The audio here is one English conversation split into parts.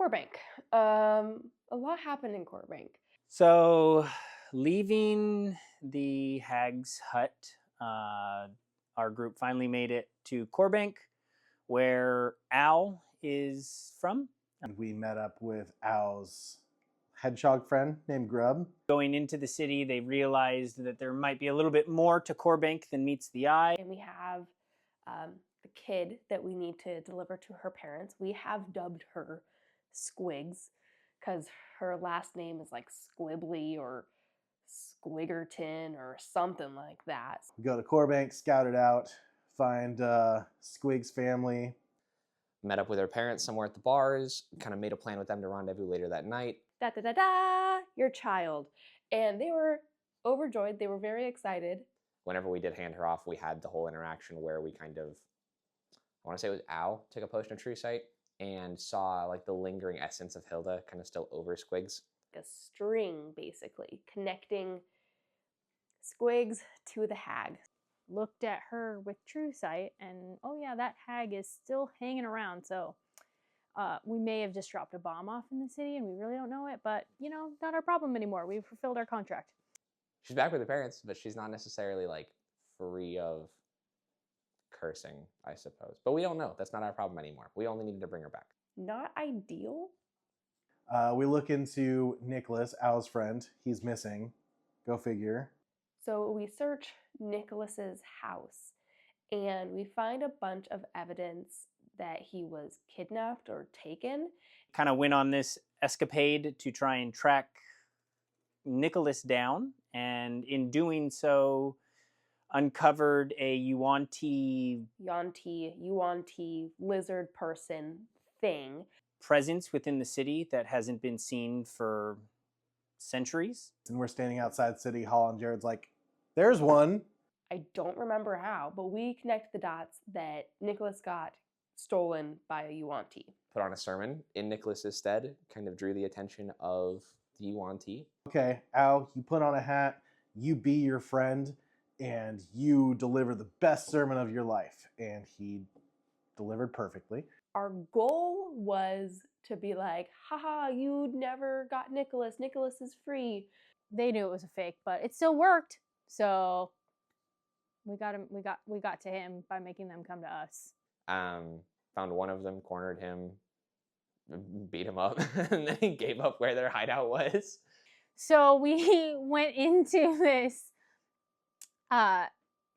Corbank. A lot happened in Corbank. So, leaving the hag's hut, our group finally made it to Corbank, where Al is from. And we met up with Al's hedgehog friend named Grub. Going into the city, they realized that there might be a little bit more to Corbank than meets the eye. And we have the kid that we need to deliver to her parents. We have dubbed her Squigs because her last name is like Squibbly or Squiggerton or something like that. We go to Corbank, scout it out, find Squig's family. Met up with her parents somewhere at the bars, kind of made a plan with them to rendezvous later that night. Da da da da, your child. And they were overjoyed. They were very excited. Whenever we did hand her off, we had the whole interaction where we kind of, I want to say it was Al, took a potion of true sight and saw like the lingering essence of Hilda kind of still over Squigs. A string, basically, connecting Squigs to the hag. Looked at her with true sight, and oh yeah, that hag is still hanging around. So we may have just dropped a bomb off in the city, and we really don't know it. But you know, not our problem anymore. We've fulfilled our contract. She's back with her parents, but she's not necessarily like free of cursing, I suppose. But we don't know. That's not our problem anymore. We only needed to bring her back. Not ideal. We look into Nicholas, Al's friend. He's missing. Go figure. So we search Nicholas's house, and we find a bunch of evidence that he was kidnapped or taken. Kind of went on this escapade to try and track Nicholas down, and in doing so, uncovered a Yuan-Ti lizard person thing. Presence within the city that hasn't been seen for centuries. And we're standing outside City Hall, and Jared's like, there's one. I don't remember how, but we connect the dots that Nicholas got stolen by a Yuan-Ti. Put on a sermon in Nicholas's stead, kind of drew the attention of the Yuan-Ti. Okay, Al, you put on a hat, you be your friend, and you deliver the best sermon of your life. And he delivered perfectly. Our goal was to be like, haha, you never got Nicholas. Nicholas is free. They knew it was a fake, but it still worked. So we got him. We got to him by making them come to us. Found one of them, cornered him, beat him up, and then he gave up where their hideout was. So we went into this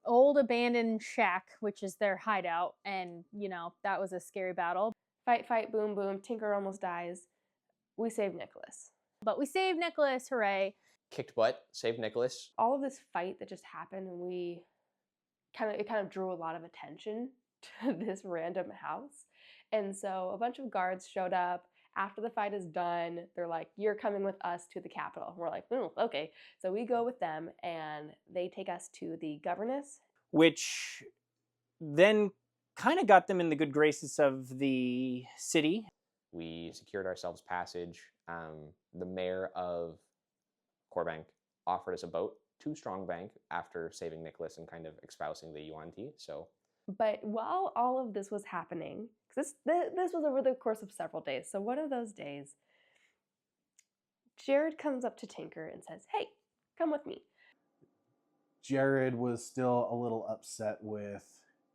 old abandoned shack, which is their hideout, and you know, that was a scary battle. Fight, fight, boom, boom. Tinker almost dies. We saved Nicholas. But we saved Nicholas, hooray. Kicked butt, saved Nicholas. All of this fight that just happened, and it kind of drew a lot of attention to this random house. And so a bunch of guards showed up. After the fight is done, they're like, you're coming with us to the Capitol. We're like, okay. So we go with them, and they take us to the governess. Which then kind of got them in the good graces of the city. We secured ourselves passage. The mayor of Corbank offered us a boat to Strongbank after saving Nicholas and kind of espousing the Yuan-Ti. So, but while all of this was happening, because this was over the course of several days. So one of those days, Jared comes up to Tinker and says, hey, come with me. Jared was still a little upset with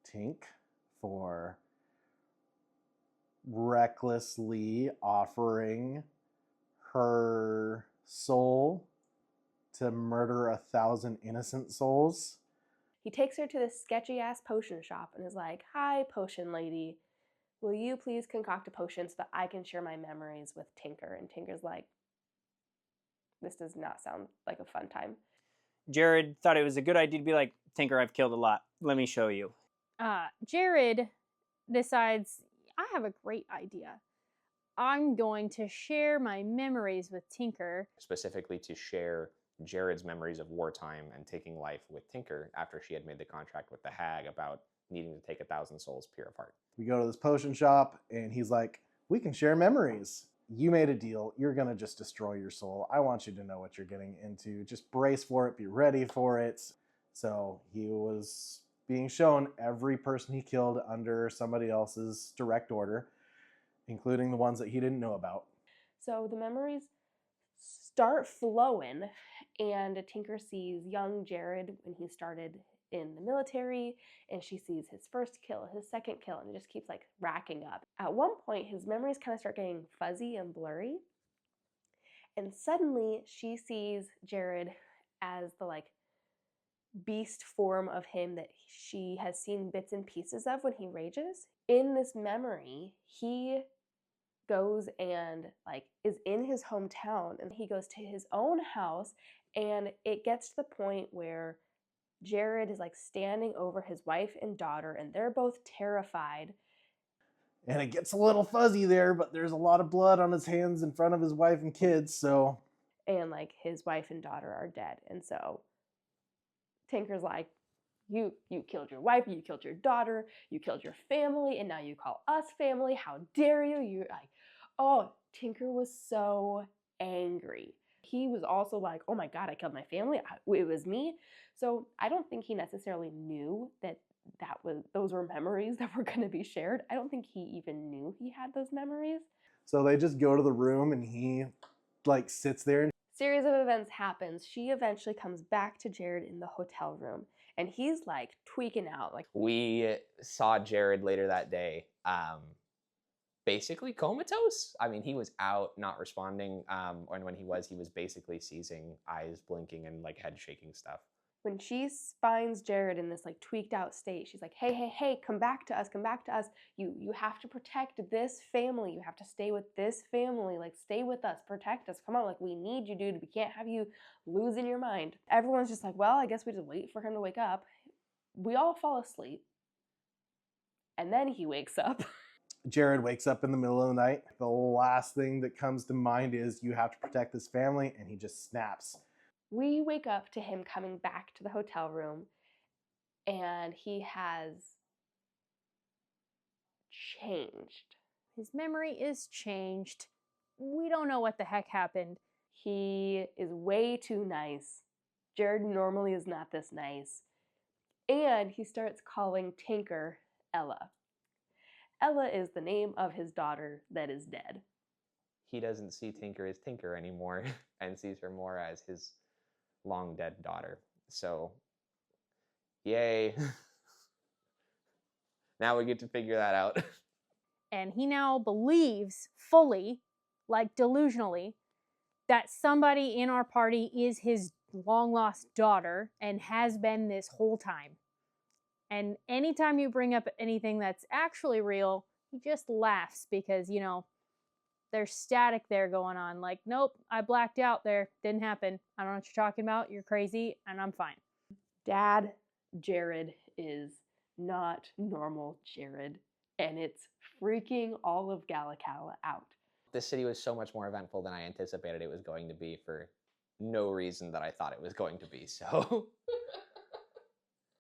Tink for recklessly offering her soul to murder 1,000 innocent souls. He takes her to this sketchy-ass potion shop and is like, hi, potion lady. Will you please concoct a potion so that I can share my memories with Tinker? And Tinker's like, this does not sound like a fun time. Jared thought it was a good idea to be like, Tinker, I've killed a lot. Let me show you. Jared decides, I have a great idea. I'm going to share my memories with Tinker. Specifically to share Jared's memories of wartime and taking life with Tinker after she had made the contract with the hag about needing to take 1,000 souls pure of heart. We go to this potion shop, and he's like, we can share memories. You made a deal. You're going to just destroy your soul. I want you to know what you're getting into. Just brace for it. Be ready for it. So he was being shown every person he killed under somebody else's direct order. including the ones that he didn't know about. So the memories start flowing, and Tinker sees young Jared when he started in the military, and she sees his first kill, his second kill, and it just keeps like racking up. At one point, his memories kind of start getting fuzzy and blurry, and suddenly she sees Jared as the like beast form of him that she has seen bits and pieces of when he rages. In this memory, he goes and like is in his hometown, and he goes to his own house, and it gets to the point where Jared is like standing over his wife and daughter, and they're both terrified. And it gets a little fuzzy there, but there's a lot of blood on his hands in front of his wife and kids, so. And like his wife and daughter are dead. And so Tinker's like, you killed your wife, you killed your daughter, you killed your family, and now you call us family. How dare you? You're like, oh, Tinker was so angry. He was also like, oh my God, I killed my family. It was me. So I don't think he necessarily knew that those were memories that were going to be shared. I don't think he even knew he had those memories. So they just go to the room, and he like sits there. And series of events happens. She eventually comes back to Jared in the hotel room, and he's like tweaking out. Like, we saw Jared later that day, basically comatose. I mean, he was out, not responding, and when he was basically seizing, eyes blinking, and like head shaking stuff. When she finds Jared in this like tweaked out state, she's like, hey, come back to us, come back to us. You have to protect this family. You have to stay with this family. Like, stay with us, protect us. Come on, like, we need you, dude. We can't have you losing your mind. Everyone's just like, well, I guess we just wait for him to wake up. We all fall asleep. And then he wakes up. Jared wakes up in the middle of the night. The last thing that comes to mind is, you have to protect this family, and he just snaps. We wake up to him coming back to the hotel room, and he has changed. His memory is changed. We don't know what the heck happened. He is way too nice. Jared normally is not this nice. And he starts calling Tinker Ella. Ella is the name of his daughter that is dead. He doesn't see Tinker as Tinker anymore and sees her more as his long dead daughter. So, yay. Now we get to figure that out. And he now believes fully, like delusionally, that somebody in our party is his long lost daughter and has been this whole time. And anytime you bring up anything that's actually real, he just laughs because, you know, there's static there going on. Like, nope, I blacked out there. Didn't happen. I don't know what you're talking about. You're crazy, and I'm fine. Dad Jared is not normal Jared, and it's freaking all of Gala Cala out. This city was so much more eventful than I anticipated it was going to be, for no reason that I thought it was going to be. So